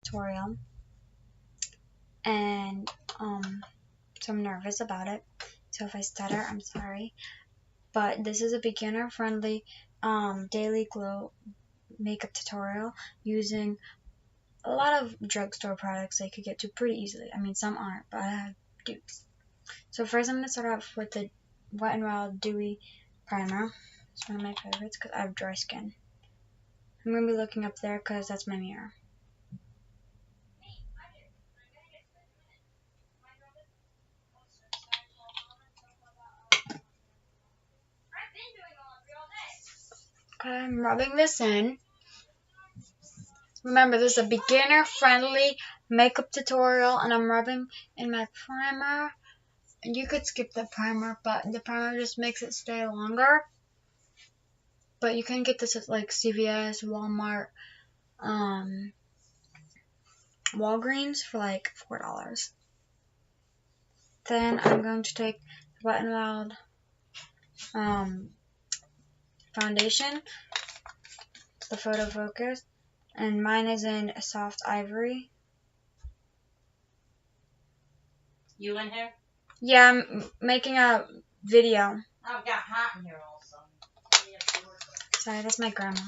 tutorial, and so I'm nervous about it. So if I stutter, I'm sorry. But this is a beginner-friendly daily glow makeup tutorial using a lot of drugstore products I could get to pretty easily. I mean, some aren't, but I have dupes. So first I'm going to start off with the Wet n Wild Dewy Primer. It's one of my favorites because I have dry skin. I'm going to be looking up there because that's my mirror. Okay, I'm rubbing this in. Remember, this is a beginner-friendly makeup tutorial, and I'm rubbing in my primer. And you could skip the primer, but the primer just makes it stay longer. But you can get this at like CVS, Walmart, Walgreens for like $4. Then I'm going to take the Wet n Wild foundation, the Photo Focus, and mine is in a soft ivory. You in here? Yeah, I'm making a video. Oh, it got hot in here also. Sorry, that's my grandma.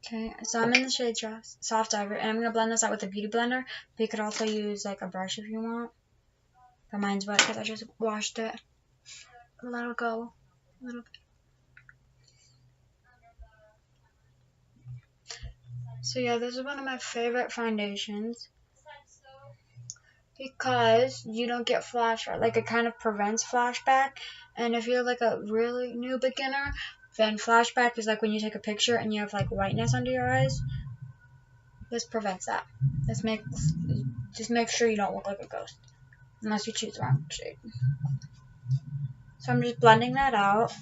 Okay, so I'm in the shade soft ivory, and I'm going to blend this out with a beauty blender, but you could also use like a brush if you want. But mine's wet because I just washed it. Let it go a little bit. So yeah, this is one of my favorite foundations because you don't get flashback. Like, it kind of prevents flashback. And if you're like a really new beginner, then flashback is like when you take a picture and you have like whiteness under your eyes. This prevents that. Just make sure you don't look like a ghost unless you choose the wrong shade. So I'm just blending that out.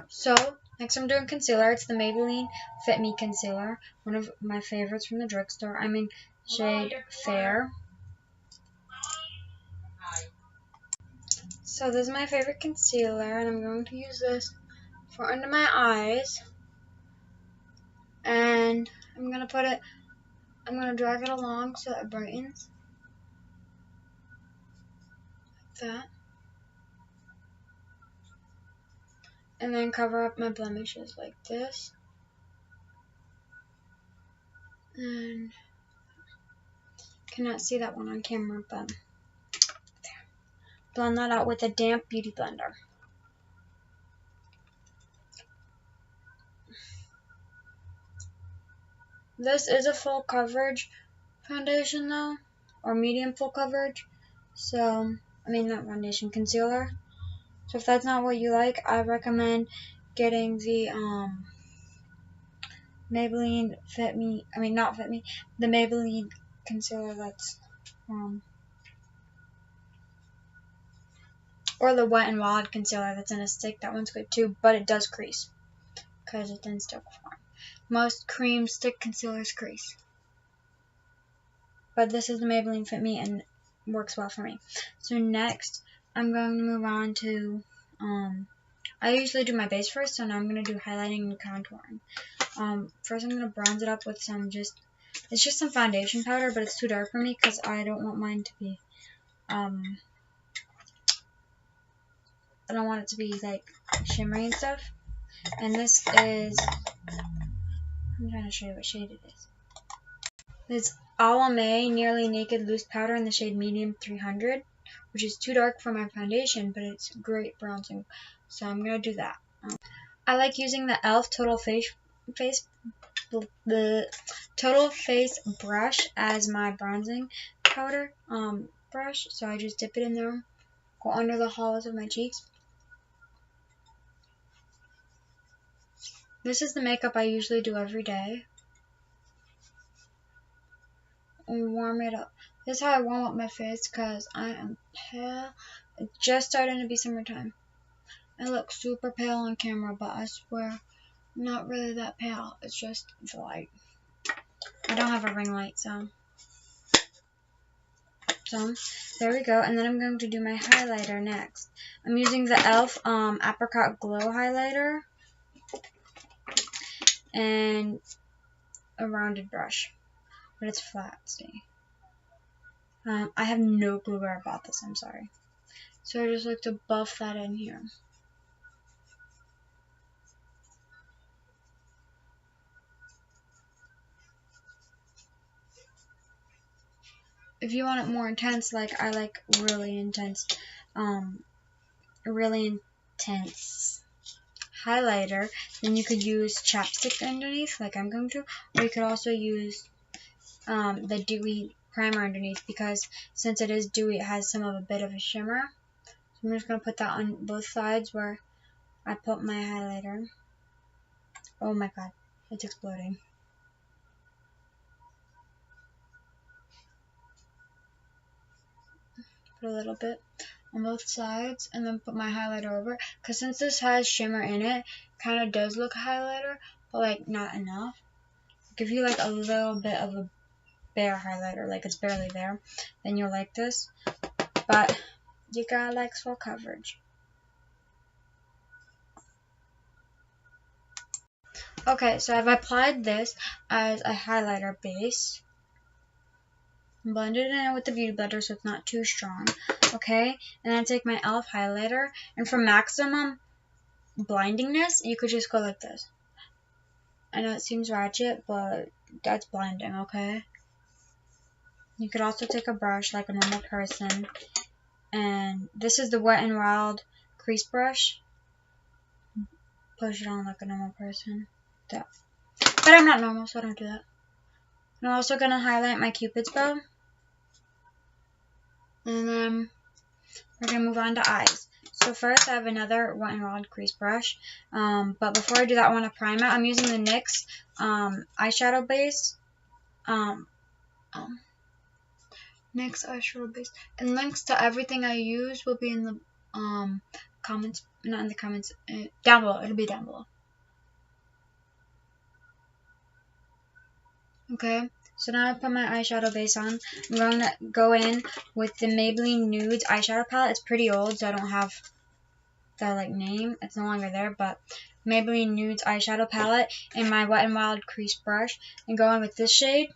So next I'm doing concealer. It's the Maybelline Fit Me Concealer, one of my favorites from the drugstore. I'm in shade Fair. So this is my favorite concealer, and I'm going to use this for under my eyes. And I'm going to drag it along so it brightens. Like that. And then cover up my blemishes like this. And cannot see that one on camera, but there. Blend that out with a damp beauty blender. This is a full coverage foundation though, or medium full coverage. So, I mean not foundation, concealer. So if that's not what you like, I recommend getting the Maybelline Fit Me, the Maybelline concealer that's or the Wet n Wild concealer that's in a stick. That one's good too, but it does crease because it's in stick form. Most cream stick concealers crease. But this is the Maybelline Fit Me and works well for me. So next, I'm going to move on to, I usually do my base first, so now I'm going to do highlighting and contouring. First I'm going to bronze it up with some it's just some foundation powder, but it's too dark for me because I don't want mine to be, I don't want it to be like shimmery and stuff. And this is, I'm trying to show you what shade it is. It's Alame Nearly Naked Loose Powder in the shade Medium 300, which is too dark for my foundation, but it's great bronzing. So I'm going to do that. I like using the e.l.f. Total Face brush as my bronzing powder brush. So I just dip it in there, go under the hollows of my cheeks. This is the makeup I usually do every day. And warm it up. This is how I warm up my face because I am pale. It's just starting to be summertime. I look super pale on camera, but I swear I'm not really that pale. It's just the light. I don't have a ring light, so there we go. And then I'm going to do my highlighter next. I'm using the e.l.f. Apricot Glow highlighter. and a rounded brush, but it's flat, see. I have no clue where I bought this, I'm sorry. So I just like to buff that in here. If you want it more intense, like I like really intense highlighter, then you could use chapstick underneath, like I'm going to, or you could also use the dewy primer underneath, because since it is dewy, it has some of a bit of a shimmer. So I'm just going to put that on both sides where I put my highlighter. Oh my god, it's exploding. Put a little bit on both sides and then put my highlighter over, because since this has shimmer in it, kind of does look highlighter, but like not enough. Give you like a little bit of a bare highlighter, like it's barely there, then you'll like this, but you gotta like full coverage. Okay, so I've applied this as a highlighter base. Blend it in with the beauty blender so it's not too strong. Okay, and then take my e.l.f. highlighter, and for maximum blindingness, you could just go like this. I know it seems ratchet, but that's blinding, okay? You could also take a brush like a normal person, and this is the Wet n Wild crease brush. Push it on like a normal person. That. But I'm not normal, so I don't do that. I'm also going to highlight my Cupid's bow. And then we're going to move on to eyes. So first I have another Wet n Wild crease brush. But before I do that, I want to prime it. I'm using the NYX eyeshadow base. NYX eyeshadow base. And links to everything I use will be in the comments. Not in the comments. Down below. It'll be down below. Okay, so now I put my eyeshadow base on. I'm going to go in with the Maybelline Nudes eyeshadow palette. It's pretty old, so I don't have the like name. It's no longer there, but Maybelline Nudes eyeshadow palette and my Wet n Wild crease brush. And go in with this shade,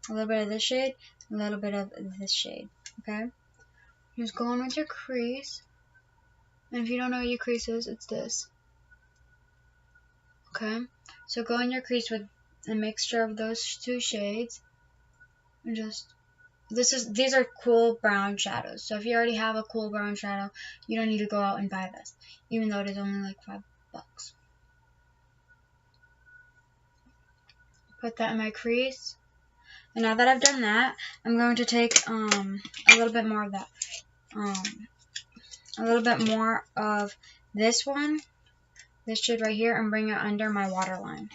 a little bit of this shade, a little bit of this shade. Okay, just go in with your crease. And if you don't know what your crease is, it's this. Okay, so go in your crease with a mixture of those two shades, and just these are cool brown shadows. So if you already have a cool brown shadow, you don't need to go out and buy this, even though it is only like $5. Put that in my crease, and now that I've done that, I'm going to take a little bit more of that, a little bit more of this one, this shade right here, and bring it under my waterline.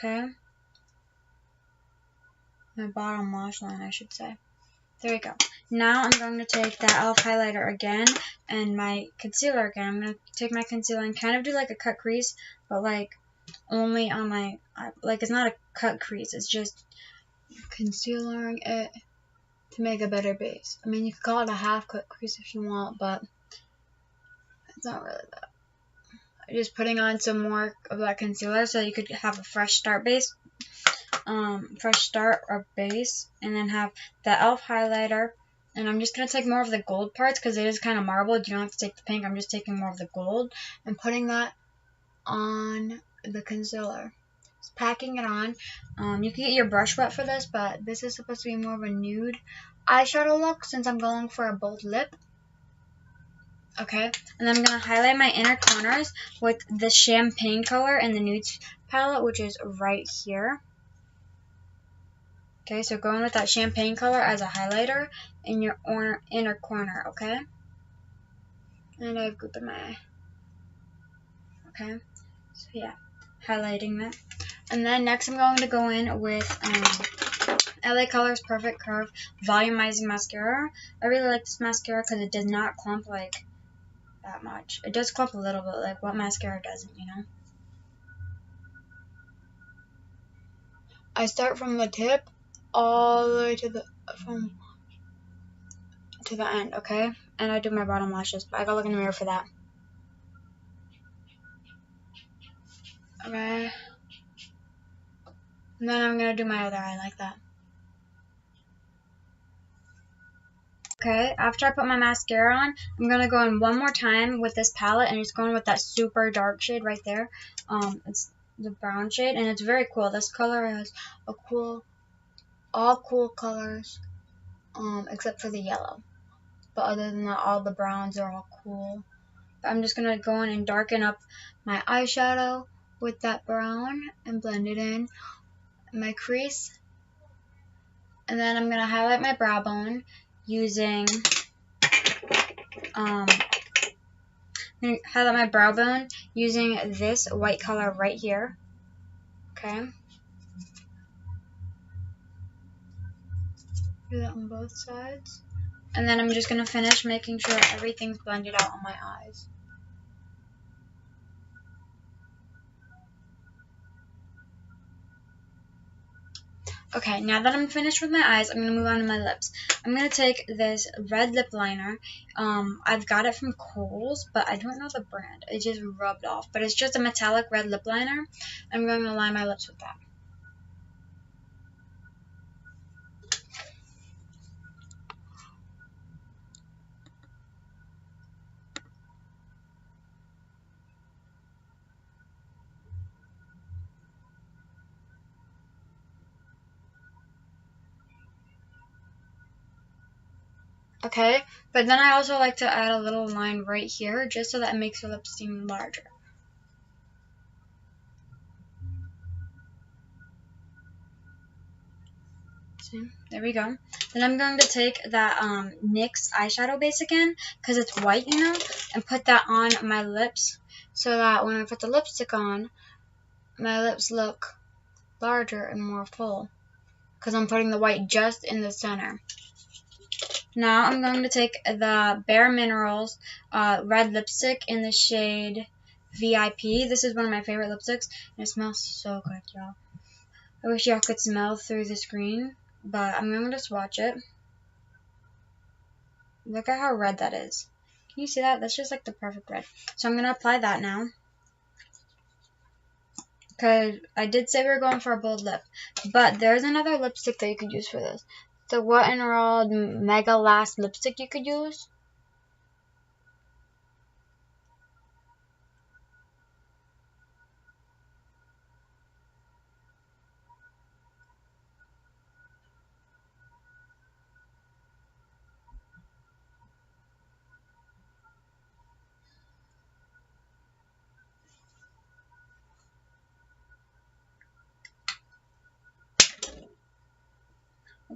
Okay, my bottom lash line, I should say. There we go. Now I'm going to take that e.l.f. highlighter again and my concealer again. I'm going to take my concealer and kind of do like a cut crease, but like only on my, like it's not a cut crease, it's just concealing it to make a better base. I mean, you could call it a half cut crease if you want, but it's not really that. I'm just putting on some more of that concealer so you could have a fresh start base. Fresh start or base, and then have the e.l.f. highlighter, and I'm just going to take more of the gold parts because it is kind of marbled. You don't have to take the pink, I'm just taking more of the gold and putting that on the concealer. Just packing it on. You can get your brush wet for this, but this is supposed to be more of a nude eyeshadow look since I'm going for a bold lip. Okay, and then I'm going to highlight my inner corners with the champagne color in the nudes palette, which is right here. Okay, so go in with that champagne color as a highlighter in your inner corner, okay? And I have goop in my eye. Okay, so yeah, highlighting that. And then next I'm going to go in with LA Colors Perfect Curve Volumizing Mascara. I really like this mascara because it does not clump like that much. It does clump a little bit, like what mascara doesn't, you know? I start from the tip all the way to the end, okay? And I do my bottom lashes, but I gotta look in the mirror for that. Okay. And then I'm gonna do my other eye like that. Okay, after I put my mascara on, I'm gonna go in one more time with this palette and just going with that super dark shade right there. It's the brown shade and it's very cool. This color has all cool colors, except for the yellow. But other than that, all the browns are all cool. But I'm just gonna go in and darken up my eyeshadow with that brown and blend it in my crease. And then I'm gonna highlight my brow bone using this white color right here. Okay. Do that on both sides. And then I'm just gonna finish making sure everything's blended out on my eyes. Okay, now that I'm finished with my eyes, I'm going to move on to my lips. I'm going to take this red lip liner. I've got it from Kohl's, but I don't know the brand. It just rubbed off. But it's just a metallic red lip liner. I'm going to line my lips with that. Okay, but then I also like to add a little line right here, just so that it makes your lips seem larger. See? There we go. Then I'm going to take that NYX eyeshadow base again, because it's white, you know, and put that on my lips, so that when I put the lipstick on, my lips look larger and more full, because I'm putting the white just in the center. Now I'm going to take the Bare Minerals red lipstick in the shade VIP. This is one of my favorite lipsticks, and it smells so good, y'all. I wish y'all could smell through the screen, but I'm going to swatch it. Look at how red that is. Can you see that? That's just like the perfect red. So I'm going to apply that now, because I did say we were going for a bold lip, but there's another lipstick that you could use for this. The Wet n Wild Mega Last lipstick you could use.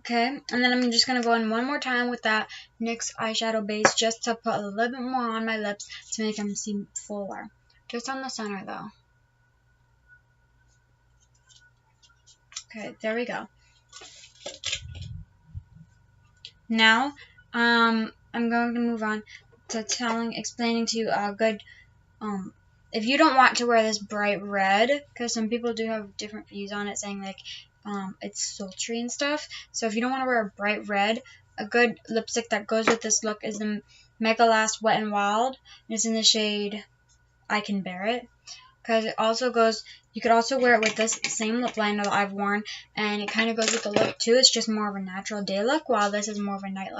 Okay, and then I'm just going to go in one more time with that NYX eyeshadow base, just to put a little bit more on my lips to make them seem fuller. Just on the center though. Okay, there we go. Now, I'm going to move on to explaining to you a good, if you don't want to wear this bright red, because some people do have different views on it, saying like, it's sultry and stuff. So if you don't want to wear a bright red, a good lipstick that goes with this look is the Mega Last Wet n Wild. And it's in the shade I Can Bear It. Because it also goes, you could also wear it with this same lip liner that I've worn, and it kind of goes with the look too. It's just more of a natural day look, while this is more of a night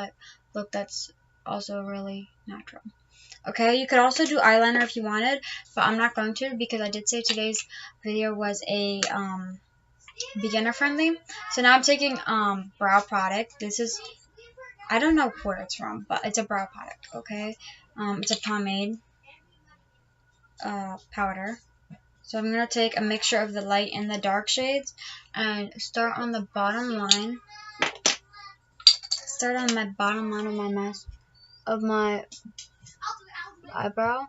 look that's also really natural. Okay, you could also do eyeliner if you wanted, but I'm not going to, because I did say today's video was a beginner friendly. So now I'm taking brow product. This is, I don't know where it's from, but it's a brow product. Okay, it's a pomade powder. So I'm going to take a mixture of the light and the dark shades and start on the bottom line. Start on my bottom line of my eyebrow.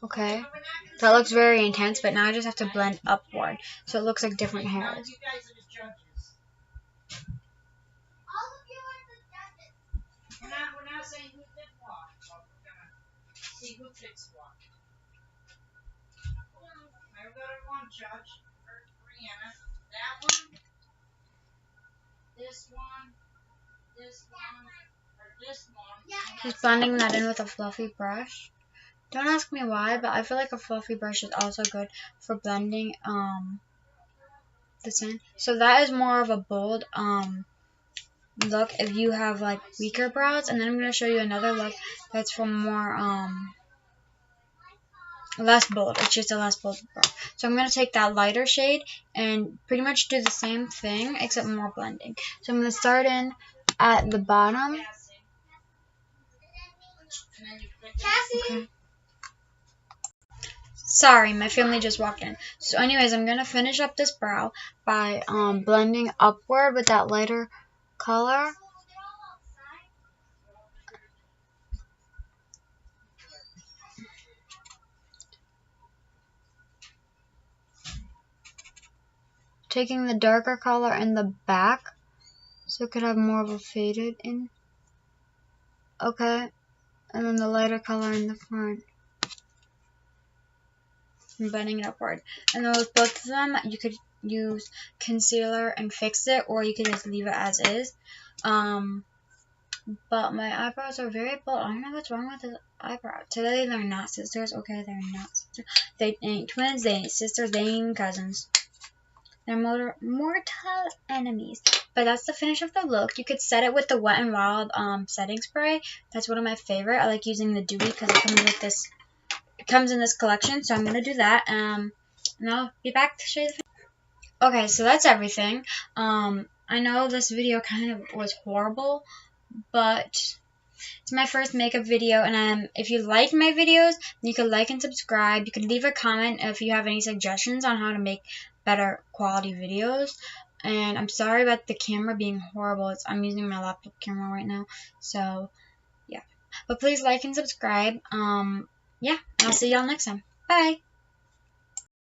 Okay, that looks very intense, but now I just have to blend upward, so it looks like different hairs. We're not saying who did what, but we're gonna see who fixed what. I've got one judge, or Brianna. That one, this one, or this one. Just blending that in with a fluffy brush. Don't ask me why, but I feel like a fluffy brush is also good for blending this in. So that is more of a bold look if you have like weaker brows, and then I'm gonna show you another look that's for more less bold. It's just a less bold brow. So I'm gonna take that lighter shade and pretty much do the same thing except more blending. So I'm gonna start in at the bottom. Okay. Sorry, my family just walked in. So anyways, I'm gonna finish up this brow by blending upward with that lighter color. Taking the darker color in the back so it could have more of a faded in. Okay. And then the lighter color in the front. And blending it upward. And then with both of them, you could use concealer and fix it, or you could just leave it as is. But my eyebrows are very bold. I don't know what's wrong with this eyebrow. Today they're not sisters. Okay, they're not sisters. They ain't twins. They ain't sisters. They ain't cousins. They're mortal enemies. But that's the finish of the look. You could set it with the Wet n Wild setting spray. That's one of my favorite. I like using the Dewy because it comes with this. It comes in this collection, so I'm gonna do that. And I'll be back to show you the finish. Okay, so that's everything. I know this video kind of was horrible, but it's my first makeup video, and if you like my videos, you can like and subscribe. You can leave a comment if you have any suggestions on how to make better quality videos. And I'm sorry about the camera being horrible. I'm using my laptop camera right now, so yeah. But please like and subscribe. Yeah, and I'll see y'all next time. Bye.